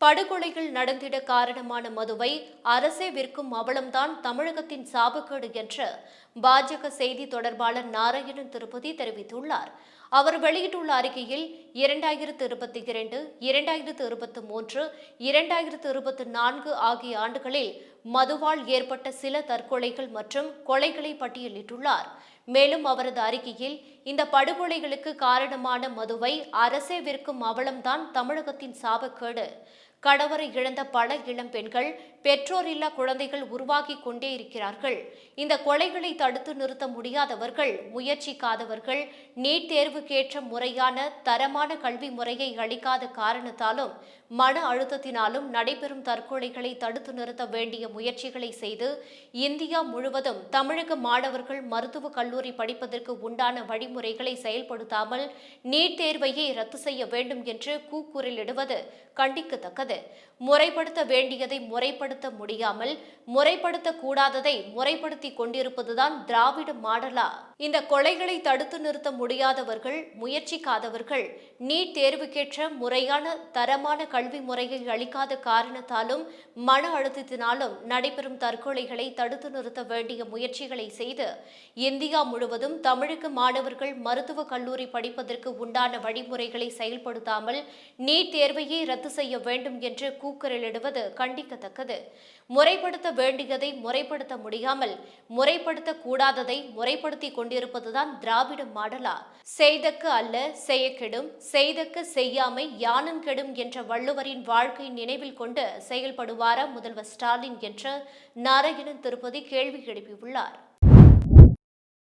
படுகொலைகள் நடந்திட காரணமான மதுவை அரசே விற்கும் அவலம்தான் தமிழகத்தின் சாபக்கேடு என்று பாஜக செய்தி தொடர்பாளர் நாராயணன் திருப்பதி தெரிவித்துள்ளார். அவர் வெளியிட்டுள்ள அறிக்கையில் 2022, 2023, 2024 ஆகிய ஆண்டுகளில் மதுவால் ஏற்பட்ட சில தற்கொலைகள் மற்றும் கொலைகளை பட்டியலிட்டுள்ளார். மேலும் அவரது அறிக்கையில் இந்த படுகொலைகளுக்கு காரணமான மதுவை அரசே விற்கும் அவலம்தான் தமிழகத்தின் சாபக்கேடு. கணவரை இழந்த பல இளம் பெண்கள், பெற்றோர் இல்லா குழந்தைகள் உருவாகி கொண்டே இருக்கிறார்கள். இந்த கொலைகளை தடுத்து நிறுத்த முடியாதவர்கள், முயற்சிக்காதவர்கள், நீட் தேர்வுக்கேற்ற முறையான தரமான கல்வி முறையை அளிக்காத காரணத்தாலும் மன அழுத்தத்தினாலும் நடைபெறும் தற்கொலைகளை தடுத்து நிறுத்த வேண்டிய முயற்சிகளை செய்து இந்தியா முழுவதும் தமிழக மாணவர்கள் மருத்துவக் கல்லூரி படிப்பதற்கு உண்டான வழிமுறைகளை செயல்படுத்தாமல் நீட் தேர்வையே ரத்து செய்ய வேண்டும் என்று கூக்குரலிடுவது கண்டிக்கத்தக்கது. முறைப்படுத்த வேண்டியதை முறைப்படுத்த முடியாமல் முறைப்படுத்தக்கூடாததை முறைப்படுத்திக் கொண்டிருப்பதுதான் திராவிட மாடலா? இந்த கொலைகளை தடுத்து நிறுத்த முடியாதவர்கள், முயற்சிக்காதவர்கள், நீட் தேர்வுக்கேற்ற முறையான தரமான கல்வி முறையை அளிக்காத காரணத்தாலும் மன அழுத்தத்தினாலும் நடைபெறும் தற்கொலைகளை தடுத்து நிறுத்த வேண்டிய முயற்சிகளை செய்து இந்தியா முழுவதும் தமிழக மாணவர்கள் மருத்துவக் கல்லூரி படிப்பதற்கு உண்டான வழிமுறைகளை செயல்படுத்தாமல் நீட் தேர்வையே ரத்து செய்ய வேண்டும் என்று கூக்குரலிடுவது கண்டிக்கத்தக்கது. முறைப்படுத்த வேண்டியதை முறைப்படுத்த முடியாமல் முறைப்படுத்தக்கூடாததை முறைப்படுத்திக் கொண்டிருப்பதுதான் திராவிட மாடலா? செய்தக்கு அல்ல செய்யக்கெடும், செய்தக்கு செய்யாமை யானும் கெடும் என்ற வள்ளுவரின் வாழ்க்கை நினைவில் கொண்டு செயல்படுவாரா முதல்வர் ஸ்டாலின் என்று நாராயணன் திருப்பதி கேள்வி எழுப்பியுள்ளார்.